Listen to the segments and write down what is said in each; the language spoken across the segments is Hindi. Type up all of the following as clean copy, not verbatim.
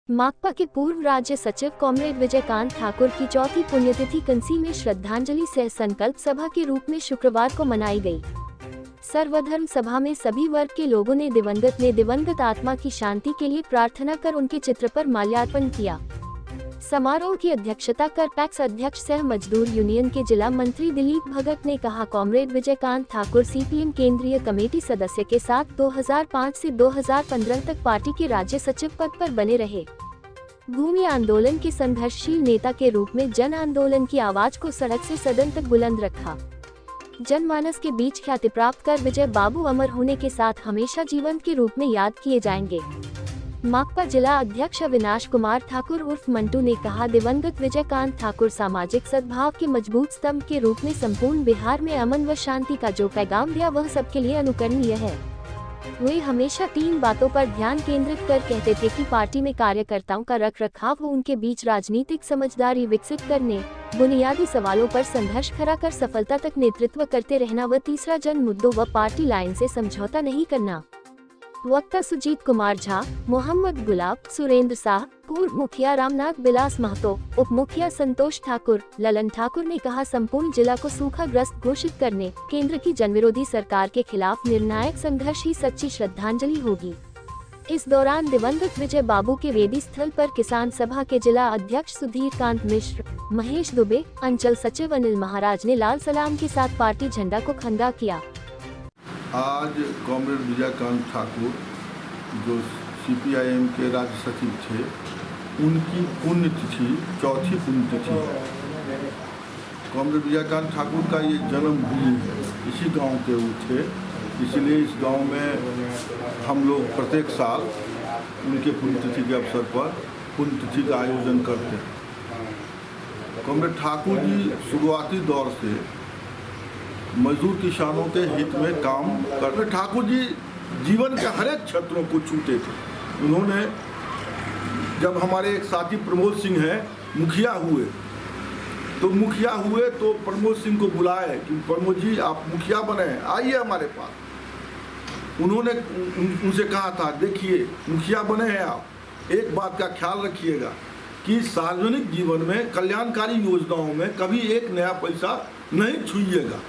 माकपा के पूर्व राज्य सचिव कॉमरेड विजयकांत ठाकुर की चौथी पुण्यतिथि कंसी में श्रद्धांजलि सह संकल्प सभा के रूप में शुक्रवार को मनाई गई। सर्वधर्म सभा में सभी वर्ग के लोगों ने दिवंगत आत्मा की शांति के लिए प्रार्थना कर उनके चित्र पर माल्यार्पण किया। समारोह की अध्यक्षता कर पैक्स अध्यक्ष सह मजदूर यूनियन के जिला मंत्री दिलीप भगत ने कहा, कॉमरेड विजयकांत ठाकुर सीपीएम केंद्रीय कमेटी सदस्य के साथ 2005 से 2015 तक पार्टी के राज्य सचिव पद पर बने रहे। भूमि आंदोलन के संघर्षशील नेता के रूप में जन आंदोलन की आवाज को सड़क से सदन तक बुलंद रखा। जनमानस के बीच ख्याति प्राप्त कर विजय बाबू अमर होने के साथ हमेशा जीवंत के रूप में याद किए जाएंगे। माकपा जिला अध्यक्ष अविनाश कुमार ठाकुर उर्फ मंटू ने कहा, दिवंगत विजयकांत ठाकुर सामाजिक सद्भाव के मजबूत स्तंभ के रूप में संपूर्ण बिहार में अमन व शांति का जो पैगाम दिया वह सबके लिए अनुकरणीय है। वे हमेशा 3 बातों पर ध्यान केंद्रित कर कहते थे कि पार्टी में कार्यकर्ताओं का रखरखाव हो, उनके बीच राजनीतिक समझदारी विकसित करने, बुनियादी सवालों पर संघर्ष खड़ा कर सफलता तक नेतृत्व करते रहना व तीसरा जन मुद्दों व पार्टी लाइन से समझौता नहीं करना। वक्ता सुजीत कुमार झा, मोहम्मद गुलाब, सुरेंद्र शाह, पूर्व मुखिया रामनाथ बिलास महतो, उप मुखिया संतोष ठाकुर, ललन ठाकुर ने कहा, संपूर्ण जिला को सूखाग्रस्त घोषित करने केंद्र की जनविरोधी सरकार के खिलाफ निर्णायक संघर्ष ही सच्ची श्रद्धांजलि होगी। इस दौरान दिवंगत विजय बाबू के वेदी स्थल पर किसान सभा के जिला अध्यक्ष सुधीर कांत मिश्र, महेश दुबे, अंचल सचिव अनिल महाराज ने लाल सलाम के साथ पार्टी झंडा को खंगा किया। आज कॉमरेड विजयकांत ठाकुर जो सीपीआईएम के राज्य सचिव थे, उनकी पुण्यतिथि, चौथी पुण्यतिथि है। कॉमरेड विजयकांत ठाकुर का ये जन्मभूमि है, इसी गांव के वो थे, इसलिए इस गांव में हम लोग प्रत्येक साल उनके पुण्यतिथि के अवसर पर पुण्यतिथि का आयोजन करते हैं। कॉमरेड ठाकुर जी शुरुआती दौर से मजदूर किसानों के हित में काम करते। ठाकुर जी जीवन के हर एक क्षेत्रों को छूते थे। उन्होंने जब हमारे एक साथी प्रमोद सिंह हैं मुखिया हुए तो प्रमोद सिंह को बुलाए कि प्रमोद जी आप मुखिया बने, आइए हमारे पास। उन्होंने उनसे कहा था, देखिए मुखिया बने हैं आप, एक बात का ख्याल रखिएगा कि सार्वजनिक जीवन में कल्याणकारी योजनाओं में कभी एक नया पैसा नहीं छुइएगा।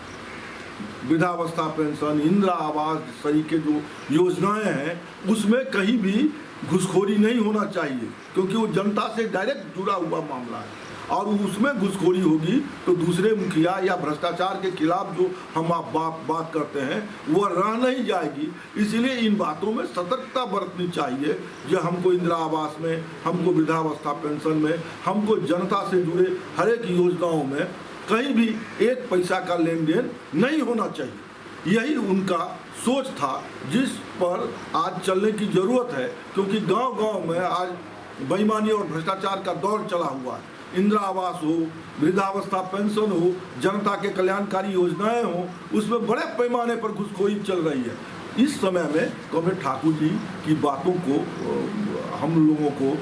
वृद्धावस्था पेंशन, इंदिरा आवास सही के जो योजनाएं हैं उसमें कहीं भी घुसखोरी नहीं होना चाहिए, क्योंकि वो जनता से डायरेक्ट जुड़ा हुआ मामला है और उसमें घुसखोरी होगी तो दूसरे मुखिया या भ्रष्टाचार के खिलाफ जो हम आप बात करते हैं वो रह नहीं जाएगी। इसलिए इन बातों में सतर्कता बरतनी चाहिए। जो हमको इंदिरा आवास में, हमको वृद्धावस्था पेंशन में, हमको जनता से जुड़े हर एक योजनाओं में कहीं भी एक पैसा का लेन देन नहीं होना चाहिए। यही उनका सोच था जिस पर आज चलने की ज़रूरत है, क्योंकि गांव-गांव में आज बेईमानी और भ्रष्टाचार का दौर चला हुआ है। इंदिरा आवास हो, वृद्धावस्था पेंशन हो, जनता के कल्याणकारी योजनाएं हो, उसमें बड़े पैमाने पर घुसखोरी चल रही है। इस समय में कॉमरेड ठाकुर जी की बातों को हम लोगों को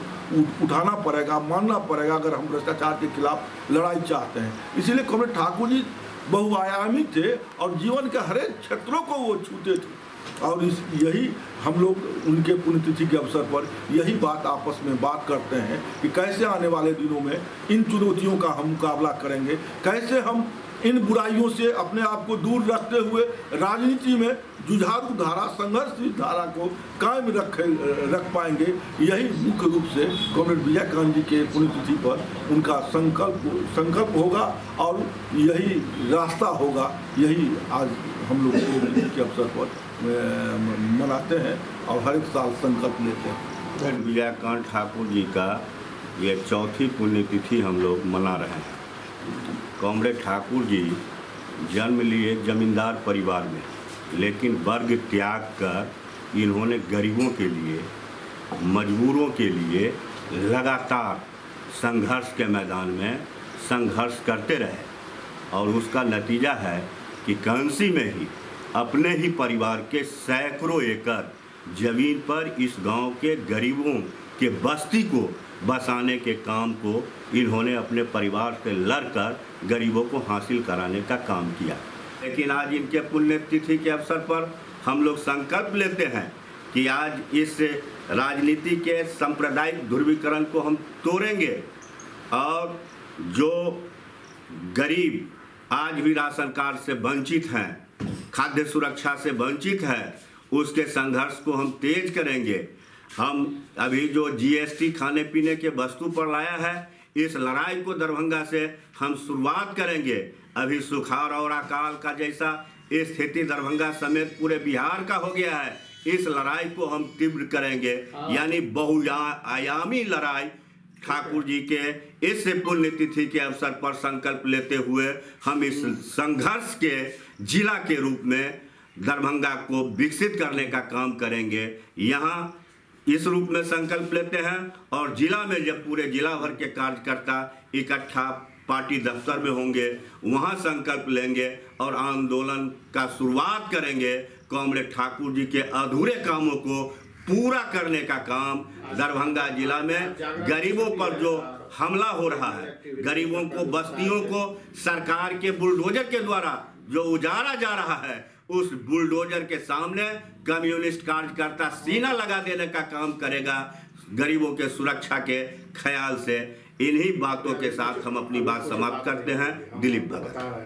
उठाना पड़ेगा, मानना पड़ेगा अगर हम भ्रष्टाचार के खिलाफ लड़ाई चाहते हैं। इसीलिए कॉमरेड ठाकुर जी बहुआयामी थे और जीवन के हर एक क्षेत्रों को वो छूते थे और यही हम लोग उनके पुण्यतिथि के अवसर पर यही बात आपस में बात करते हैं कि कैसे आने वाले दिनों में इन चुनौतियों का हम मुकाबला करेंगे, कैसे हम इन बुराइयों से अपने आप को दूर रखते हुए राजनीति में जुझारू धारा, संघर्षशील धारा को कायम रख पाएंगे। यही मुख्य रूप से कॉमरेड विजयकांत जी के पुण्यतिथि पर उनका संकल्प होगा और यही रास्ता होगा। यही आज हम लोग पुण्यतिथि के अवसर पर मनाते हैं और हर एक साल संकल्प लेते हैं। विजयकांत ठाकुर जी का ये चौथी पुण्यतिथि हम लोग मना रहे हैं। कॉमरेड ठाकुर जी जन्म लिए जमींदार परिवार में, लेकिन वर्ग त्याग कर इन्होंने गरीबों के लिए, मजबूरों के लिए लगातार संघर्ष के मैदान में संघर्ष करते रहे और उसका नतीजा है कि कंसी में ही अपने ही परिवार के सैकड़ों एकड़ ज़मीन पर इस गांव के गरीबों के बस्ती को बसाने के काम को इन्होंने अपने परिवार से लड़कर गरीबों को हासिल कराने का काम किया। लेकिन आज इनके पुण्यतिथि के अवसर पर हम लोग संकल्प लेते हैं कि आज इस राजनीति के सांप्रदायिक ध्रुवीकरण को हम तोड़ेंगे और जो गरीब आज भी राशन कार्ड से वंचित हैं, खाद्य सुरक्षा से वंचित है, उसके संघर्ष को हम तेज करेंगे। हम अभी जो जीएसटी खाने पीने के वस्तु पर लाया है, इस लड़ाई को दरभंगा से हम शुरुआत करेंगे। अभी सुखाड़ और अकाल का जैसा स्थिति दरभंगा समेत पूरे बिहार का हो गया है, इस लड़ाई को हम तीव्र करेंगे। यानी बहुआयामी लड़ाई ठाकुर जी के इस पुण्यतिथि के अवसर पर संकल्प लेते हुए हम इस संघर्ष के जिला के रूप में दरभंगा को विकसित करने का काम करेंगे। यहाँ इस रूप में संकल्प लेते हैं और जिला में जब पूरे जिला भर के कार्यकर्ता इकट्ठा पार्टी दफ्तर में होंगे, वहाँ संकल्प लेंगे और आंदोलन का शुरुआत करेंगे। कॉमरेड ठाकुर जी के अधूरे कामों को पूरा करने का काम दरभंगा जिला में गरीबों पर जो हमला हो रहा है, गरीबों को, बस्तियों को सरकार के बुलडोजर के द्वारा जो उजाड़ा जा रहा है, उस बुलडोजर के सामने कम्युनिस्ट कार्यकर्ता सीना लगा देने का काम करेगा। गरीबों के सुरक्षा के ख्याल से इन्हीं बातों के साथ हम अपनी बात समाप्त करते हैं। दिलीप भगत।